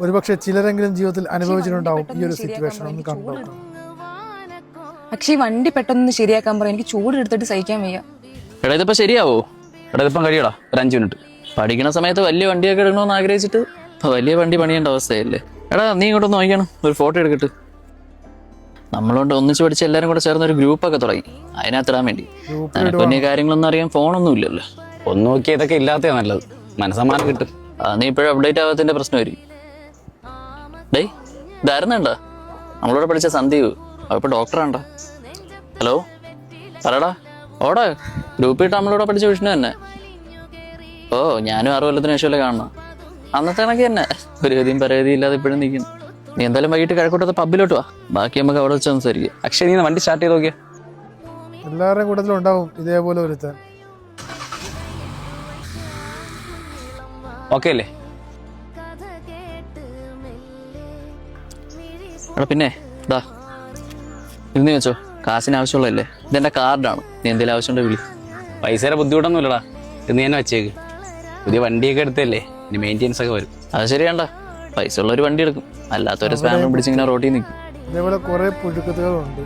ഒരുപക്ഷെ ചിലരെങ്കിലും ജീവിതത്തിൽ അനുഭവിച്ചിട്ടുണ്ടാവും ഈ ഒരു സിറ്റുവേഷൻ. ഒന്ന് കണ്ടു. പക്ഷേ ഈ വണ്ടി പെട്ടെന്ന് ശരിയാക്കാൻ പറയാം. എനിക്ക് ചൂടെടുത്തിട്ട് സഹിക്കാൻ വയ്യ. എടാ ഇതിപ്പോ ശരിയാവോ? എടാ ഇതിപ്പം കഴിയടാ ഒരു 5 മിനിറ്റ്. പഠിക്കുന്ന സമയത്ത് വലിയ വണ്ടിയൊക്കെ എടുക്കണമെന്ന് ആഗ്രഹിച്ചിട്ട് വലിയ വണ്ടി പണിയേണ്ട അവസ്ഥയല്ലേ. എടാ നീ ഇങ്ങോട്ടൊന്ന് നോക്കണം, ഒരു ഫോട്ടോ എടുക്കട്ട്. നമ്മളോണ്ട് ഒന്നിച്ച് പഠിച്ച് എല്ലാവരും കൂടെ ചേർന്ന് ഒരു ഗ്രൂപ്പൊക്കെ തുടങ്ങി, അതിനകത്തിടാൻ വേണ്ടി. നിനക്ക് വലിയ കാര്യങ്ങളൊന്നും അറിയാൻ ഫോണൊന്നും ഇല്ലല്ലോ. ഒന്ന് നോക്കി ഇതൊക്കെ ഇല്ലാത്തേ നല്ലത്, മനസ്സമാനം കിട്ടും. നീ ഇപ്പോഴും അപ്ഡേറ്റ് ആവാത്തതിന്റെ പ്രശ്നമായിരിക്കും. ഡേയ് ഇതായിരുന്നേണ്ട നമ്മളോട് പഠിച്ച സന്ദീപ്, അപ്പൊ ഡോക്ടറാണ്ട. ഹലോ പറയടാ. ഓടാ ഗ്രൂപ്പിട്ട് നമ്മളോട് പഠിച്ച വിഷ്ണു തന്നെ. ഓ ഞാനും 6 കൊല്ലത്തിന് ശേഷമല്ലേ കാണണം. അന്നത്തെ കണക്ക് തന്നെ ഒരു ഗതിയും പരാതി ഇല്ലാതെ ഇപ്പോഴും നിൽക്കുന്നു. നീ എന്തായാലും വൈകിട്ട് കിഴക്കോട്ടത്തെ പബ്ബിലോട്ട് വാ, ബാക്കി നമുക്ക് അവിടെ വെച്ച് സംസാരിക്കാം. അക്ഷയ് നീ വണ്ടി സ്റ്റാർട്ട് ചെയ്ത് നോക്കിയാ. എല്ലാവരുടെയും കൂട്ടത്തിലും ഉണ്ടാവും ഇതേപോലെ ഒരുത്തൻ. ഓക്കെ അല്ലേ? എടാ പിന്നെ ഇതാ ഇരുന്ന് വെച്ചോ, കാശിന് ആവശ്യമുള്ളതല്ലേ. ഇതെന്റെ കാർഡാണ്, നീ എന്തെങ്കിലും ആവശ്യമുണ്ടോ വിളി. പൈസയുടെ ബുദ്ധിമുട്ടൊന്നും ഇല്ലടാ, ഇത് നീ തന്നെ വെച്ചേക്ക്. പുതിയ വണ്ടിയൊക്കെ എടുത്തല്ലേ, ഇനി മെയിൻ്റെനൻസ് ഒക്കെ വരും. അത് ശരിയാണ്ട, പൈസ ഉള്ള ഒരു വണ്ടി എടുക്കും, അല്ലാത്തൊരു സ്പാനറും പിടിച്ചിങ്ങനെ റോട്ടിൽ നിൽക്കും. ഇതേപോലെ കുറെ പുഴുക്കത്തുകളുണ്ട്.